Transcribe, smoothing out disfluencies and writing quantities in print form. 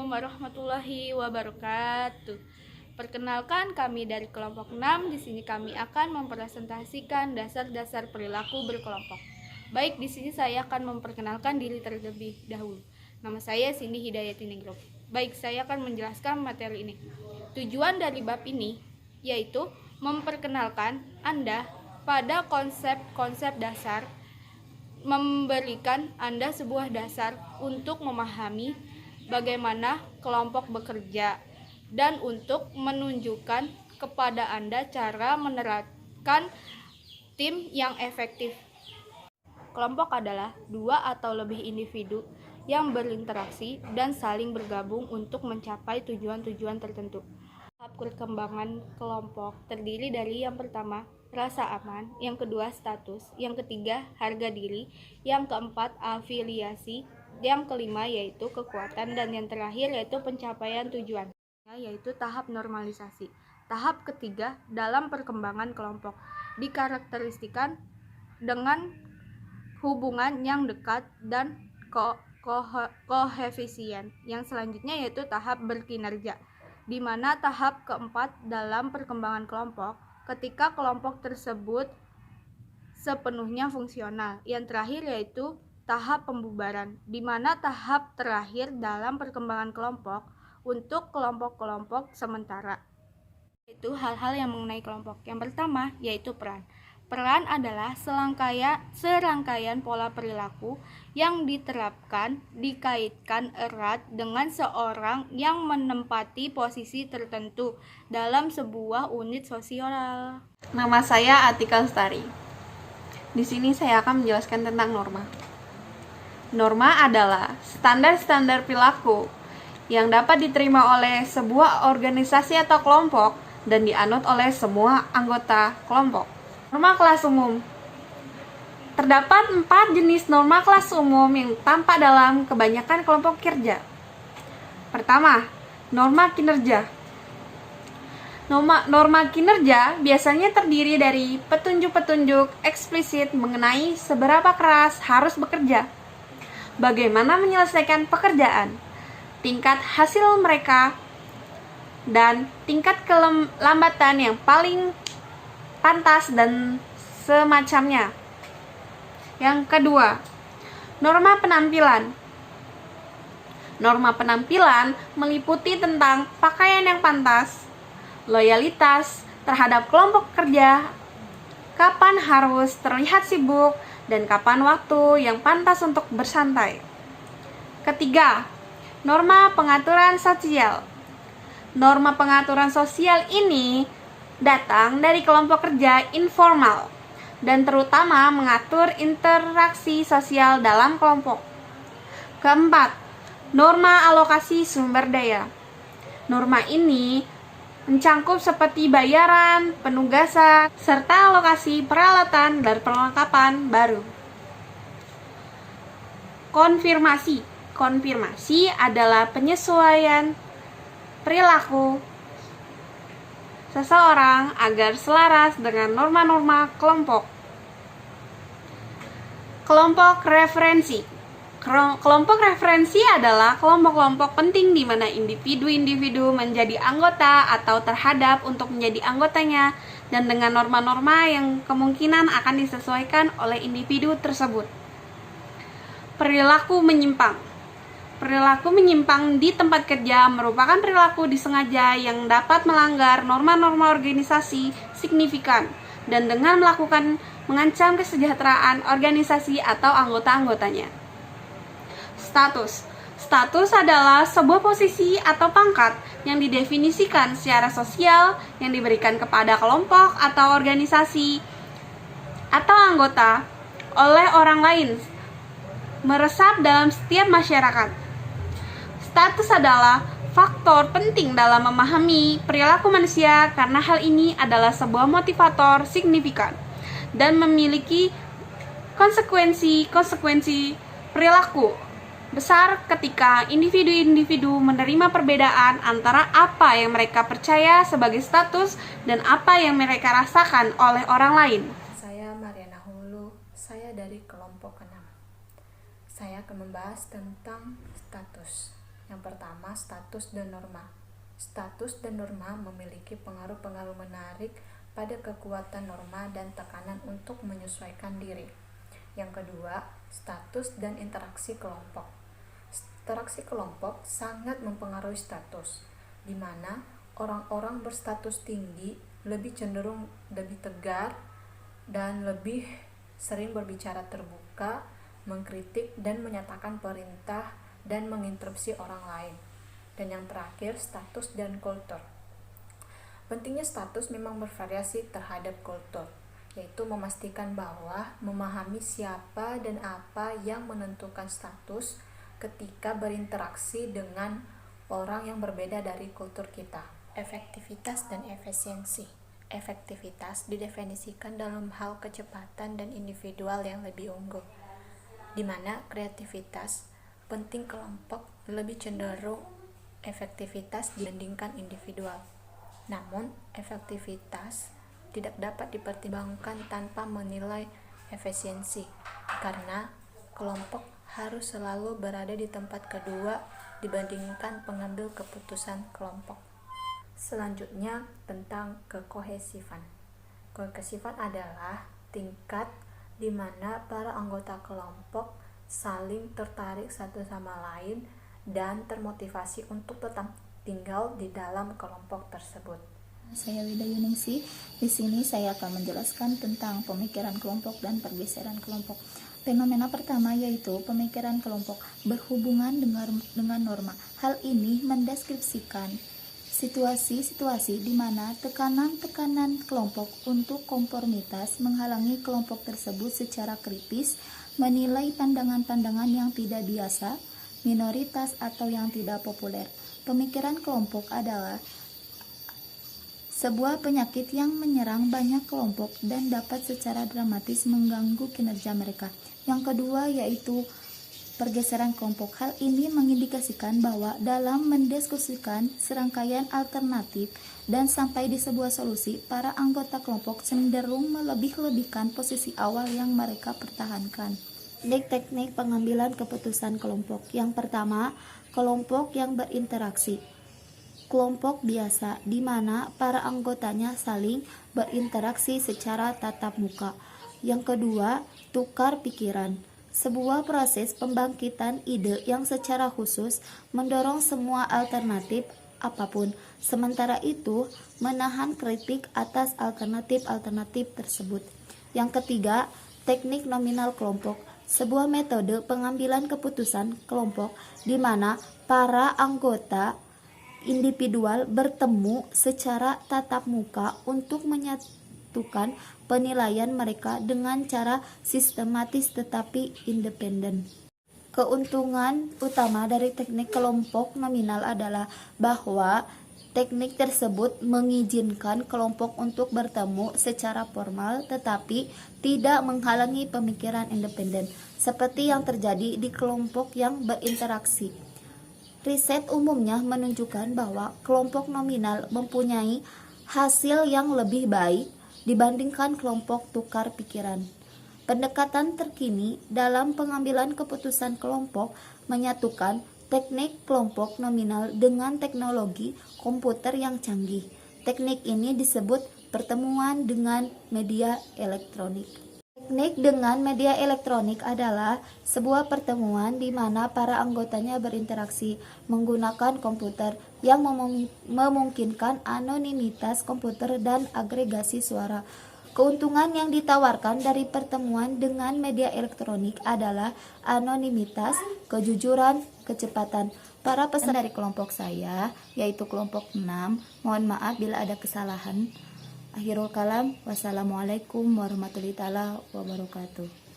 warahmatullahi wabarakatuh. Perkenalkan, kami dari kelompok 6. Di sini kami akan mempresentasikan dasar-dasar perilaku berkelompok. Baik, di sini saya akan memperkenalkan diri terlebih dahulu. Nama saya Cindy Hidayati Negro. Baik, saya akan menjelaskan materi ini. Tujuan dari bab ini yaitu memperkenalkan Anda pada konsep-konsep dasar, memberikan Anda sebuah dasar untuk memahami bagaimana kelompok bekerja, dan untuk menunjukkan kepada Anda cara menerapkan tim yang efektif. Kelompok adalah dua atau lebih individu yang berinteraksi dan saling bergabung untuk mencapai tujuan-tujuan tertentu. Tahap perkembangan kelompok terdiri dari yang pertama, rasa aman, yang kedua, status, yang ketiga, harga diri, yang keempat, afiliasi, yang kelima yaitu kekuatan, dan yang terakhir yaitu pencapaian tujuan, yaitu tahap normalisasi. Tahap ketiga dalam perkembangan kelompok dikarakteristikan dengan hubungan yang dekat dan koefisien. Yang selanjutnya yaitu tahap berkinerja, di mana tahap keempat dalam perkembangan kelompok ketika kelompok tersebut sepenuhnya fungsional. Yang terakhir yaitu tahap pembubaran, di mana tahap terakhir dalam perkembangan kelompok untuk kelompok-kelompok sementara. Itu hal-hal yang mengenai kelompok. Yang pertama yaitu peran. Peran adalah serangkaian pola perilaku yang dikaitkan erat dengan seorang yang menempati posisi tertentu dalam sebuah unit sosial. Nama saya Atika Lestari. Di sini saya akan menjelaskan tentang norma. Norma adalah standar-standar perilaku yang dapat diterima oleh sebuah organisasi atau kelompok dan dianut oleh semua anggota kelompok. Norma kelas umum. Terdapat 4 jenis norma kelas umum yang tampak dalam kebanyakan kelompok kerja. Pertama, norma kinerja. Norma kinerja biasanya terdiri dari petunjuk-petunjuk eksplisit mengenai seberapa keras harus bekerja, bagaimana menyelesaikan pekerjaan, tingkat hasil mereka, dan tingkat kelambatan yang paling pantas dan semacamnya. Yang kedua, norma penampilan. Norma penampilan meliputi tentang pakaian yang pantas, loyalitas terhadap kelompok kerja, kapan harus terlihat sibuk, dan kapan waktu yang pantas untuk bersantai. Ketiga, norma pengaturan sosial. Norma pengaturan sosial ini datang dari kelompok kerja informal dan terutama mengatur interaksi sosial dalam kelompok. Keempat, norma alokasi sumber daya. Norma ini mencangkup seperti bayaran, penugasan, serta alokasi peralatan dan perlengkapan baru. Konfirmasi. Konfirmasi adalah penyesuaian perilaku seseorang agar selaras dengan norma-norma kelompok. Kelompok referensi. Kelompok referensi adalah kelompok-kelompok penting di mana individu-individu menjadi anggota atau terhadap untuk menjadi anggotanya dan dengan norma-norma yang kemungkinan akan disesuaikan oleh individu tersebut. Perilaku menyimpang. Perilaku menyimpang di tempat kerja merupakan perilaku disengaja yang dapat melanggar norma-norma organisasi signifikan dan dengan mengancam kesejahteraan organisasi atau anggota-anggotanya. Status. Status adalah sebuah posisi atau pangkat yang didefinisikan secara sosial yang diberikan kepada kelompok atau organisasi atau anggota oleh orang lain meresap dalam setiap masyarakat. Status adalah faktor penting dalam memahami perilaku manusia karena hal ini adalah sebuah motivator signifikan dan memiliki konsekuensi perilaku besar ketika individu-individu menerima perbedaan antara apa yang mereka percaya sebagai status dan apa yang mereka rasakan oleh orang lain. Saya Mariana Hulu, saya dari kelompok 6. Saya akan membahas tentang status. Yang pertama, status dan norma. Status dan norma memiliki pengaruh-pengaruh menarik pada kekuatan norma dan tekanan untuk menyesuaikan diri. Yang kedua, status dan interaksi kelompok. Interaksi kelompok sangat mempengaruhi status, di mana orang-orang berstatus tinggi lebih cenderung lebih tegar dan lebih sering berbicara terbuka, mengkritik dan menyatakan perintah dan menginterupsi orang lain. Dan yang terakhir, status dan kultur. Pentingnya status memang bervariasi terhadap kultur, yaitu memastikan bahwa memahami siapa dan apa yang menentukan status ketika berinteraksi dengan orang yang berbeda dari kultur kita. Efektivitas dan efisiensi. Efektivitas didefinisikan dalam hal kecepatan dan individual yang lebih unggul, di mana kreativitas penting kelompok lebih cenderung efektivitas dibandingkan individual. Namun, efektivitas tidak dapat dipertimbangkan tanpa menilai efisiensi, karena kelompok harus selalu berada di tempat kedua dibandingkan pengambil keputusan kelompok. Selanjutnya, tentang kekohesifan. Kekohesifan adalah tingkat di mana para anggota kelompok saling tertarik satu sama lain dan termotivasi untuk tetap tinggal di dalam kelompok tersebut. Saya Wida Yuningsih. Di sini saya akan menjelaskan tentang pemikiran kelompok dan pergeseran kelompok. Fenomena pertama yaitu pemikiran kelompok berhubungan dengan norma. Hal ini mendeskripsikan situasi-situasi di mana tekanan-tekanan kelompok untuk konformitas menghalangi kelompok tersebut secara kritis menilai pandangan-pandangan yang tidak biasa, minoritas atau yang tidak populer. Pemikiran kelompok adalah sebuah penyakit yang menyerang banyak kelompok dan dapat secara dramatis mengganggu kinerja mereka. Yang kedua yaitu pergeseran kelompok. Hal ini mengindikasikan bahwa dalam mendiskusikan serangkaian alternatif dan sampai di sebuah solusi, para anggota kelompok cenderung melebih-lebihkan posisi awal yang mereka pertahankan. Teknik pengambilan keputusan kelompok. Yang pertama, kelompok yang berinteraksi. Kelompok biasa, di mana para anggotanya saling berinteraksi secara tatap muka. Yang kedua, tukar pikiran. Sebuah proses pembangkitan ide yang secara khusus mendorong semua alternatif apapun. Sementara itu, menahan kritik atas alternatif-alternatif tersebut. Yang ketiga, teknik nominal kelompok. Sebuah metode pengambilan keputusan kelompok di mana para anggota individual bertemu secara tatap muka untuk menyatukan penilaian mereka dengan cara sistematis tetapi independen. Keuntungan utama dari teknik kelompok nominal adalah bahwa teknik tersebut mengizinkan kelompok untuk bertemu secara formal tetapi tidak menghalangi pemikiran independen, seperti yang terjadi di kelompok yang berinteraksi. Riset umumnya menunjukkan bahwa kelompok nominal mempunyai hasil yang lebih baik dibandingkan kelompok tukar pikiran. Pendekatan terkini dalam pengambilan keputusan kelompok menyatukan teknik kelompok nominal dengan teknologi komputer yang canggih. Teknik ini disebut pertemuan dengan media elektronik. Teknik dengan media elektronik adalah sebuah pertemuan di mana para anggotanya berinteraksi menggunakan komputer yang memungkinkan anonimitas komputer dan agregasi suara. Keuntungan yang ditawarkan dari pertemuan dengan media elektronik adalah anonimitas, kejujuran, kecepatan. Para peserta dari kelompok saya, yaitu kelompok 6, mohon maaf bila ada kesalahan. Akhirul kalam, wassalamualaikum warahmatullahi wabarakatuh.